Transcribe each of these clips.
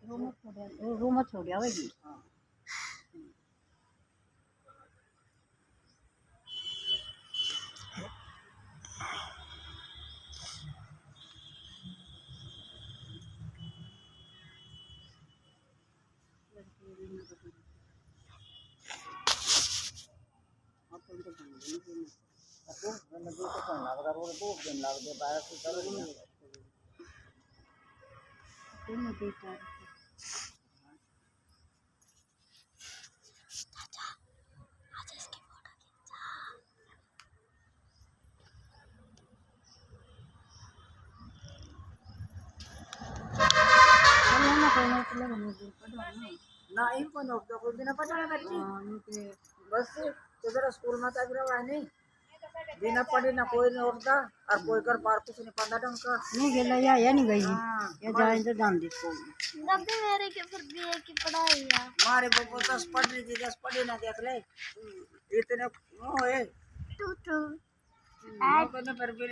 Room छोड़िया होगी। ना इनको नौकरी को बिना पता ना करती बस इधर स्कूल में तक रहा नहीं बिना पढ़े ना कोई नहीं उठता और कोई कर बार कुछ नहीं पता ढंग का नहीं गेला या नहीं गई ये जाए तो जान दी स्कूल में दबे मेरे के फिर बीए की पढ़ाई है मारे बब्बू 10 पढ़ रही थी 10 पढ़े ना देख ले इतने ओए टू टू करने पर भी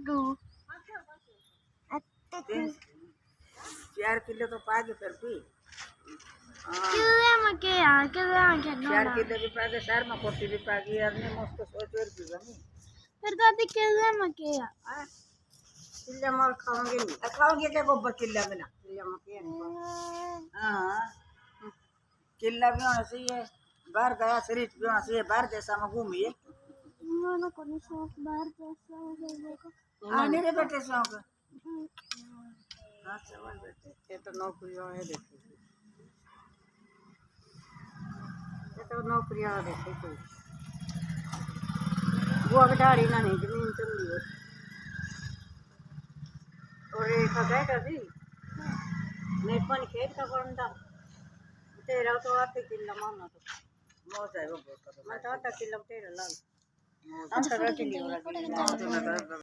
टू 4 किलो तो पागे फिर भी किले के 4 किलो भी पागे शहर में कोटी भी पागी यार ने मस्त सोच और की जमी फिर दादी किले में के किल्ला मार खाओगे क्या गोबर किल्ला में ना किल्ला में के हां किल्ला भी होना चाहिए बाहर गया शरीर भी होना चाहिए बाहर देशा में घूमिए मैंने कोई शौक बाहर जैसा है आने रे बेटे शौक हां सवाल बेटे ये तो नौकरी है देखो ये तो नौकरी है देखो वो अगर दाढ़ी ना नहीं जमीन चल रही और एक है कभी नहीं पन खेत का बंदा तेरा तो आते किलो मारना तो मौज है वो मैं तो आता किलो तेरा लाल अंतर किलो